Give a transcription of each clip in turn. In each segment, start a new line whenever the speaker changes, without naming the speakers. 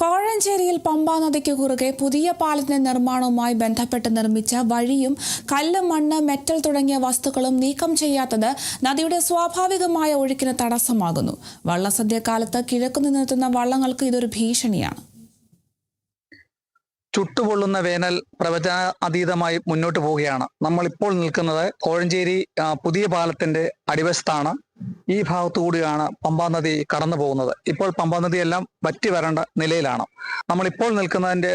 കോഴഞ്ചേരിയിൽ പമ്പാ നദിക്ക് കുറുകെ പുതിയ പാലത്തിന്റെ നിർമ്മാണവുമായി ബന്ധപ്പെട്ട് നിർമ്മിച്ച വഴിയും കല്ല്, മണ്ണ്, മെറ്റൽ തുടങ്ങിയ വസ്തുക്കളും നീക്കം ചെയ്യാത്തത് നദിയുടെ സ്വാഭാവികമായ ഒഴുക്കിന് തടസ്സമാകുന്നു. വള്ളസദ്യക്കാലത്ത് കിഴക്കുനിന്നെത്തുന്ന വള്ളങ്ങൾക്ക് ഇതൊരു ഭീഷണിയാണ്.
ചുട്ടുപൊള്ളുന്ന വേനൽ പ്രവചനാതീതമായി മുന്നോട്ട് പോവുകയാണ്. നമ്മളിപ്പോൾ നിൽക്കുന്നത് കോഴഞ്ചേരി പുതിയ പാലത്തിന്റെ അടിവശത്താണ്. ഈ ഭാഗത്തു കൂടിയാണ് പമ്പാ നദി കടന്നു പോകുന്നത്. ഇപ്പോൾ പമ്പാ നദി എല്ലാം വറ്റി വരേണ്ട നിലയിലാണ്. നമ്മളിപ്പോൾ നിൽക്കുന്നതിന്റെ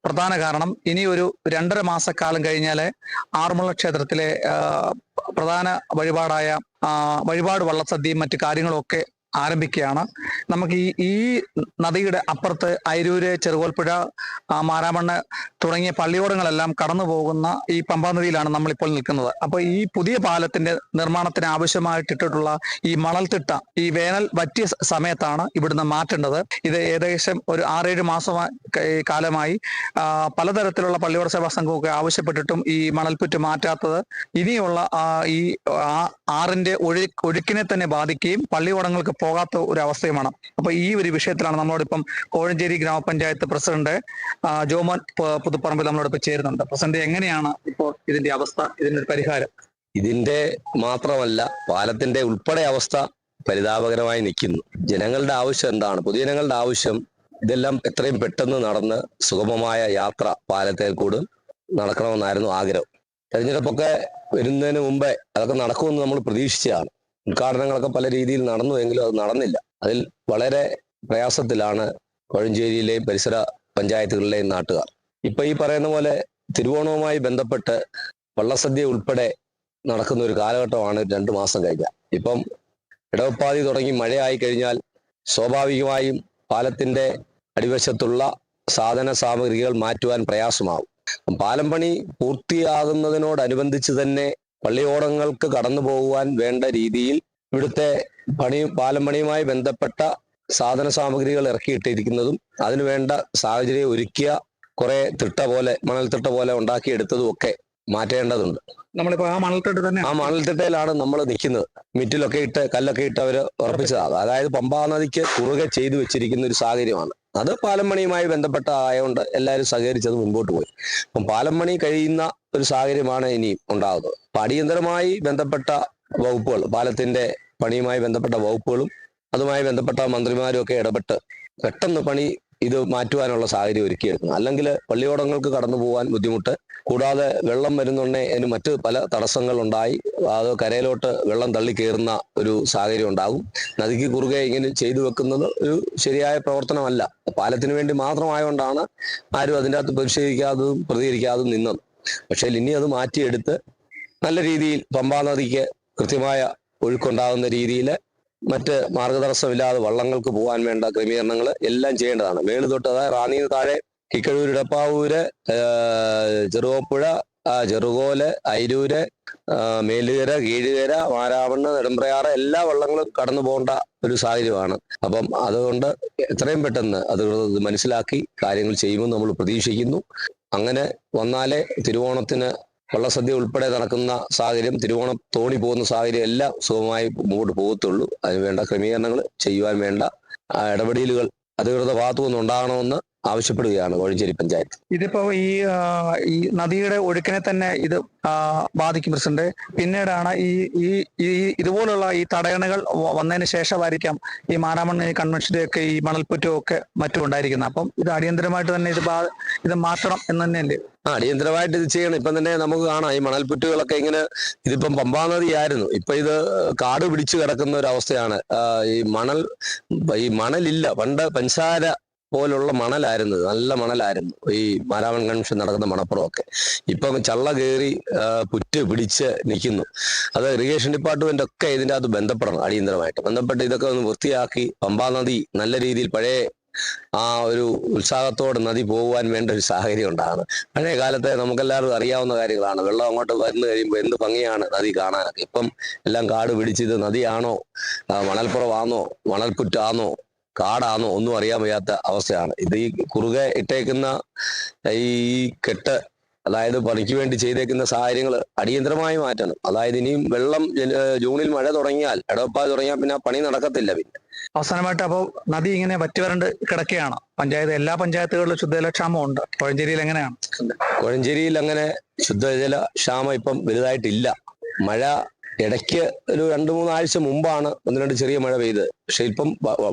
പ്രധാന കാരണം ഇനി ഒരു 2.5 മാസക്കാലം കഴിഞ്ഞാൽ ആറന്മുള ക്ഷേത്രത്തിലെ പ്രധാന വഴിപാടായ വഴിപാട് വള്ളസദ്യയും മറ്റു കാര്യങ്ങളൊക്കെ ആരംഭിക്കുകയാണ്. നമുക്ക് ഈ നദിയുടെ അപ്പുറത്ത് അയിരൂര്, ചെറുകോൽപ്പുഴ, മാരാമണ്ണ് തുടങ്ങിയ പള്ളിയോടങ്ങളെല്ലാം കടന്നു പോകുന്ന ഈ പമ്പാ നദിയിലാണ് നമ്മളിപ്പോൾ നിൽക്കുന്നത്. അപ്പോൾ ഈ പുതിയ പാലത്തിന്റെ നിർമ്മാണത്തിന് ആവശ്യമായിട്ടിട്ടുള്ള ഈ മണൽത്തിട്ട ഈ വേനൽ വറ്റിയ സമയത്താണ് ഇവിടുന്ന് മാറ്റേണ്ടത്. ഇത് ഏകദേശം ഒരു 6-7 കാലമായി പലതരത്തിലുള്ള പള്ളിയോട സേവാ സംഘമൊക്കെ ആവശ്യപ്പെട്ടിട്ടും ഈ മണൽപ്പുറ്റ് മാറ്റാത്തത് ഇനിയുള്ള ഈ ആറിന്റെ ഒഴുക്കിനെ തന്നെ ബാധിക്കുകയും പള്ളിയോടങ്ങൾക്ക് പോകാത്ത ഒരു അവസ്ഥയുമാണ്. അപ്പൊ ഈ ഒരു വിഷയത്തിലാണ് നമ്മളോടിപ്പം കോഴഞ്ചേരി ഗ്രാമപഞ്ചായത്ത് പ്രസിഡന്റ് ജോമോൻ പുതുപ്പറമ്പിൽ നമ്മളോടൊപ്പം ചേരുന്നുണ്ട്. പ്രസിഡന്റ്, എങ്ങനെയാണ് ഇപ്പോൾ ഇതിന്റെ അവസ്ഥ, ഇതിന്റെ ഒരു പരിഹാരം?
ഇതിന്റെ മാത്രമല്ല, പാലത്തിന്റെ ഉൾപ്പെടെ അവസ്ഥ പരിതാപകരമായി നിൽക്കുന്നു. ജനങ്ങളുടെ ആവശ്യം എന്താണ്? പൊതുജനങ്ങളുടെ ആവശ്യം ഇതെല്ലാം എത്രയും പെട്ടെന്ന് നടന്ന് സുഗമമായ യാത്ര പാലത്തെ കൂടെ നടക്കണമെന്നായിരുന്നു ആഗ്രഹം. തെരഞ്ഞെടുപ്പൊക്കെ വരുന്നതിന് മുമ്പേ അതൊക്കെ നടക്കുമെന്ന് നമ്മൾ പ്രതീക്ഷിച്ചതാണ്. ഉദ്ഘാടനങ്ങളൊക്കെ പല രീതിയിൽ നടന്നുവെങ്കിലും അത് നടന്നില്ല. അതിൽ വളരെ പ്രയാസത്തിലാണ് കോഴഞ്ചേരിയിലെയും പരിസര പഞ്ചായത്തുകളിലെയും നാട്ടുകാർ. ഇപ്പൊ ഈ പറയുന്ന പോലെ തിരുവോണവുമായി ബന്ധപ്പെട്ട് വള്ളസദ്യ ഉൾപ്പെടെ നടക്കുന്ന ഒരു കാലഘട്ടമാണ് 2 മാസം കഴിഞ്ഞാൽ. ഇപ്പം ഇടവപ്പാതി തുടങ്ങി മഴയായി കഴിഞ്ഞാൽ സ്വാഭാവികമായും പാലത്തിന്റെ അടിവശത്തുള്ള സാധന സാമഗ്രികൾ മാറ്റുവാൻ പ്രയാസമാവും. പാലം പണി പൂർത്തിയാകുന്നതിനോടനുബന്ധിച്ച് തന്നെ പള്ളിയോടങ്ങൾക്ക് കടന്നു പോകുവാൻ വേണ്ട രീതിയിൽ ഇവിടുത്തെ പാലം പണിയുമായി ബന്ധപ്പെട്ട സാധന സാമഗ്രികൾ ഇറക്കിയിട്ടിരിക്കുന്നതും അതിനുവേണ്ട സാഹചര്യം ഒരുക്കിയ കുറെ മണൽത്തിട്ട പോലെ ഉണ്ടാക്കിയെടുത്തതും ഒക്കെ മാറ്റേണ്ടതുണ്ട്.
നമ്മളിപ്പോ ആ
മണൽത്തിട്ടയിലാണ് നമ്മൾ നിൽക്കുന്നത്. മിറ്റിലൊക്കെ ഇട്ട് കല്ലൊക്കെ ഇട്ട് അവര് ഉറപ്പിച്ചതാണ്. അതായത് പമ്പാ നദിക്ക് കുറുകെ ചെയ്തു വെച്ചിരിക്കുന്ന ഒരു സാഹചര്യമാണ്. അത് പാലം പണിയുമായി ബന്ധപ്പെട്ട ആയതുകൊണ്ട് എല്ലാവരും സഹകരിച്ചത് മുൻപോട്ട് പോയി. അപ്പം പാലം പണി കഴിയുന്ന ഒരു സാഹചര്യമാണ് ഇനിയും ഉണ്ടാകുന്നത്. അപ്പൊ അടിയന്തരമായി ബന്ധപ്പെട്ട വകുപ്പുകൾ, പാലത്തിന്റെ പണിയുമായി ബന്ധപ്പെട്ട വകുപ്പുകളും അതുമായി ബന്ധപ്പെട്ട മന്ത്രിമാരും ഒക്കെ ഇടപെട്ട് പെട്ടെന്ന് പണി ഇത് മാറ്റുവാനുള്ള സാഹചര്യം ഒരുക്കിയെടുക്കണം. അല്ലെങ്കിൽ പള്ളിയോടങ്ങൾക്ക് കടന്നു പോകാൻ ബുദ്ധിമുട്ട്, കൂടാതെ വെള്ളം വരുന്നുണ്ടേ അതിന് മറ്റ് പല തടസ്സങ്ങൾ ഉണ്ടായി അത് കരയിലോട്ട് വെള്ളം തള്ളി കയറുന്ന ഒരു സാഹചര്യം ഉണ്ടാകും. നദിക്ക് കുറുകെ ഇങ്ങനെ ചെയ്തു വെക്കുന്നത് ഒരു ശരിയായ പ്രവർത്തനമല്ല. പാലത്തിന് വേണ്ടി മാത്രമായതുകൊണ്ടാണ് ആരും അതിൻ്റെ അകത്ത് പ്രതികരിക്കാതും നിന്നത്. പക്ഷേ ഇനി അത് മാറ്റിയെടുത്ത് നല്ല രീതിയിൽ പമ്പാ നദിക്ക് കൃത്യമായ ഒഴുക്കുണ്ടാകുന്ന രീതിയിൽ മറ്റ് മാർഗതടസ്സമില്ലാതെ വള്ളങ്ങൾക്ക് പോകാൻ വേണ്ട ക്രമീകരണങ്ങൾ എല്ലാം ചെയ്യേണ്ടതാണ്. മേള് തൊട്ട്, അതായത് റാന്നിന്ന് താഴെ കിക്കഴൂര്, ഇടപ്പാവൂര്, ചെറുകോപ്പുഴ, ചെറുകോല്, അയിരൂര്, മേലുകര, കീഴുകര, മാരാമണ്ണ്, നെടുമ്പ്രയാറ് എല്ലാ വള്ളങ്ങളും കടന്നു പോകേണ്ട ഒരു സാഹചര്യമാണ്. അപ്പം അതുകൊണ്ട് എത്രയും പെട്ടെന്ന് അത് മനസ്സിലാക്കി കാര്യങ്ങൾ ചെയ്യുമെന്ന് നമ്മൾ പ്രതീക്ഷിക്കുന്നു. അങ്ങനെ വന്നാലേ തിരുവോണത്തിന് വള്ളസദ്യ ഉൾപ്പെടെ നടക്കുന്ന സാഹചര്യം, തിരുവോണം തോണി പോകുന്ന സാഹചര്യം എല്ലാം സുഖമായി മുമ്പോട്ട് പോകത്തുള്ളൂ. അതിനുവേണ്ട ക്രമീകരണങ്ങൾ ചെയ്യുവാൻ വേണ്ട ഇടപെടലുകൾ അധികൃത ഭാഗത്തു നിന്ന് ഉണ്ടാകണമെന്ന് ആവശ്യപ്പെടുകയാണ് കോഴഞ്ചേരി പഞ്ചായത്ത്.
ഇതിപ്പോ ഈ നദിയുടെ ഒഴുക്കിനെ തന്നെ ഇത് ബാധിക്കും പ്രസിഡന്റ്. പിന്നീടാണ് ഈ ഇതുപോലുള്ള ഈ തടയണകൾ വന്നതിന് ശേഷമായിരിക്കാം ഈ മാരാമണ്ണ് കൺവെൻഷന്റെ ഈ മണൽപ്പുറ്റും ഒക്കെ മറ്റും ഉണ്ടായിരിക്കുന്നത്. അപ്പം ഇത് അടിയന്തരമായിട്ട് തന്നെ ഇത് മാറ്റണം എന്ന് തന്നെയല്ലേ?
അടിയന്തരമായിട്ട് ഇത് ചെയ്യണം. ഇപ്പം തന്നെ നമുക്ക് കാണാം ഈ മണൽപ്പുറ്റുകളൊക്കെ ഇങ്ങനെ, ഇതിപ്പം പമ്പാ നദിയായിരുന്നു, ഇപ്പൊ ഇത് കാട് പിടിച്ചു കിടക്കുന്ന ഒരു അവസ്ഥയാണ്. ഈ മണലില്ല. പണ്ട് പഞ്ചാര പോലുള്ള മണലായിരുന്നു, നല്ല മണലായിരുന്നു ഈ മാരാമൺ കൺവെൻഷൻ നടക്കുന്ന മണപ്പുറമൊക്കെ. ഇപ്പം ചള്ള കയറി പുറ്റ് പിടിച്ച് നിൽക്കുന്നു. അത് ഇറിഗേഷൻ ഡിപ്പാർട്ട്മെന്റ് ഒക്കെ ഇതിൻ്റെ അകത്ത് ബന്ധപ്പെടണം, അടിയന്തരമായിട്ട് ബന്ധപ്പെട്ട് ഇതൊക്കെ ഒന്ന് വൃത്തിയാക്കി പമ്പാ നദി നല്ല രീതിയിൽ പഴയ ആ ഒരു ഉത്സാഹത്തോടെ നദി പോകുവാൻ വേണ്ട ഒരു സാഹചര്യം ഉണ്ടാകുന്നത്. പഴയ കാലത്തെ നമുക്കെല്ലാവരും അറിയാവുന്ന കാര്യങ്ങളാണ്. വെള്ളം അങ്ങോട്ട് വന്നു കഴിയുമ്പോൾ എന്ത് ഭംഗിയാണ് നദി കാണാനൊക്കെ. ഇപ്പം എല്ലാം കാട് പിടിച്ചത് നദിയാണോ, മണൽപ്പുറമാണോ, മണൽപ്പുറ്റാണോ, കാടാണോ ഒന്നും അറിയാൻ വയ്യാത്ത അവസ്ഥയാണ്. ഇത് ഈ കുറുകെ ഇട്ടേക്കുന്ന ഈ കെട്ട് അതായത് പണിക്ക് വേണ്ടി ചെയ്തേക്കുന്ന സാഹചര്യങ്ങൾ അടിയന്തരമായി മാറ്റണം. അതായത് ഇനിയും വെള്ളം ജൂണിൽ മഴ തുടങ്ങിയാൽ, ഇടവപ്പാതി തുടങ്ങിയാൽ പിന്നെ ആ പണി നടക്കത്തില്ല. പിന്നെ
അവസാനമായിട്ട് അപ്പോൾ നദി ഇങ്ങനെ വറ്റിവരണ്ട് കിടക്കുകയാണ്. എല്ലാ പഞ്ചായത്തുകളിലും ശുദ്ധജലക്ഷാമം ഉണ്ട്. കോഴഞ്ചേരിയിൽ എങ്ങനെയാണ്?
കോഴഞ്ചേരിയിൽ അങ്ങനെ ശുദ്ധജല ക്ഷാമം ഇപ്പം വലുതായിട്ടില്ല. മഴ ഇടയ്ക്ക് ഒരു 2-3 ആഴ്ച മുമ്പാണ് 1-2 ചെറിയ മഴ പെയ്ത്. പക്ഷെ ഇപ്പം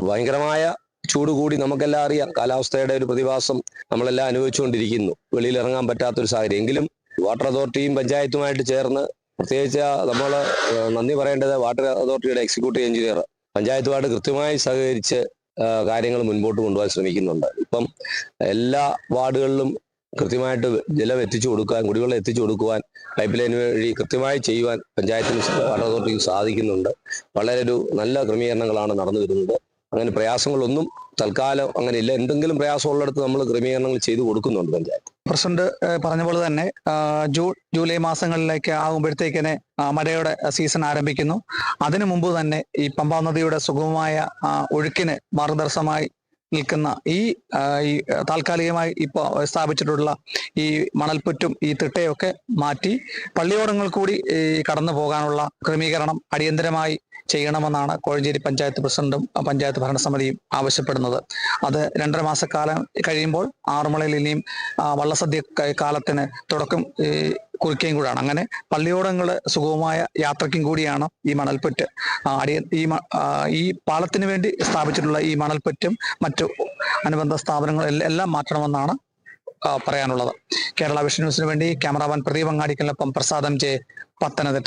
ഭയങ്കരമായ ചൂട് കൂടി, നമുക്കെല്ലാം അറിയാം. കാലാവസ്ഥയുടെ ഒരു പ്രതിഭാസം നമ്മളെല്ലാം അനുഭവിച്ചുകൊണ്ടിരിക്കുന്നു. വെളിയിൽ ഇറങ്ങാൻ പറ്റാത്തൊരു സാഹചര്യം. എങ്കിലും വാട്ടർ അതോറിറ്റിയും പഞ്ചായത്തുമായിട്ട് ചേർന്ന്, പ്രത്യേകിച്ച് നമ്മൾ നന്ദി പറയേണ്ടത് വാട്ടർ അതോറിറ്റിയുടെ എക്സിക്യൂട്ടീവ് എഞ്ചിനീയർ പഞ്ചായത്തുമായിട്ട് കൃത്യമായി സഹകരിച്ച് കാര്യങ്ങൾ മുൻപോട്ട് കൊണ്ടുപോകാൻ ശ്രമിക്കുന്നുണ്ട്. ഇപ്പം എല്ലാ വാർഡുകളിലും കൃത്യമായിട്ട് ജലം എത്തിച്ചു കൊടുക്കാൻ, കുടിവെള്ളം എത്തിച്ചു കൊടുക്കുവാൻ, പൈപ്പ് ലൈൻ വഴി കൃത്യമായി ചെയ്യുവാൻ പഞ്ചായത്തിന് വാട്ടർ അതോറിറ്റിക്ക് സാധിക്കുന്നുണ്ട്. വളരെ ഒരു നല്ല ക്രമീകരണങ്ങളാണ് നടന്നു വരുന്നത്. അങ്ങനെ പ്രയാസങ്ങളൊന്നും തൽക്കാലം അങ്ങനെ ഇല്ല. എന്തെങ്കിലും പ്രയാസമുള്ളിടത്ത് നമ്മൾ ക്രമീകരണങ്ങൾ ചെയ്തു കൊടുക്കുന്നുണ്ട് പഞ്ചായത്ത്.
പ്രസിഡന്റ് പറഞ്ഞ പോലെ തന്നെ ജൂലൈ മാസങ്ങളിലേക്ക് ആകുമ്പോഴത്തേക്കിനെ മഴയുടെ സീസൺ ആരംഭിക്കുന്നു. അതിനു മുമ്പ് തന്നെ ഈ പമ്പാ നദിയുടെ സുഗമമായ ഒഴുക്കിന് മാർഗദർശനമായി നിൽക്കുന്ന ഈ താൽക്കാലികമായി ഇപ്പോൾ സ്ഥാപിച്ചിട്ടുള്ള ഈ മണൽപ്പുറ്റും ഈ തിട്ടയൊക്കെ മാറ്റി പള്ളിയോടങ്ങൾ കൂടി കടന്നു പോകാനുള്ള ക്രമീകരണം അടിയന്തരമായി ചെയ്യണമെന്നാണ് കോഴഞ്ചേരി പഞ്ചായത്ത് പ്രസിഡന്റും പഞ്ചായത്ത് ഭരണസമിതിയും ആവശ്യപ്പെടുന്നത്. അത് 2.5 മാസക്കാലം കഴിയുമ്പോൾ ആറന്മുളയിൽ ഇനിയും വള്ളസദ്യ കാലത്തിന് തുടക്കം കുറിക്കുകയും കൂടാണ്. അങ്ങനെ പള്ളിയോടങ്ങൾ സുഗമമായ യാത്രയ്ക്കും കൂടിയാണ് ഈ മണൽപ്പുറ്റ്. ഈ പാലത്തിന് വേണ്ടി സ്ഥാപിച്ചിട്ടുള്ള ഈ മണൽപ്പുറ്റും മറ്റു അനുബന്ധ സ്ഥാപനങ്ങളും എല്ലാം മാറ്റണമെന്നാണ് പറയാനുള്ളത്. കേരള വിഷൻ ന്യൂസിന് വേണ്ടി ക്യാമറാമാൻ പ്രദീപ് അങ്ങാടിക്കലിനൊപ്പം പ്രസാദം ജെ, പത്തനംതിട്ട.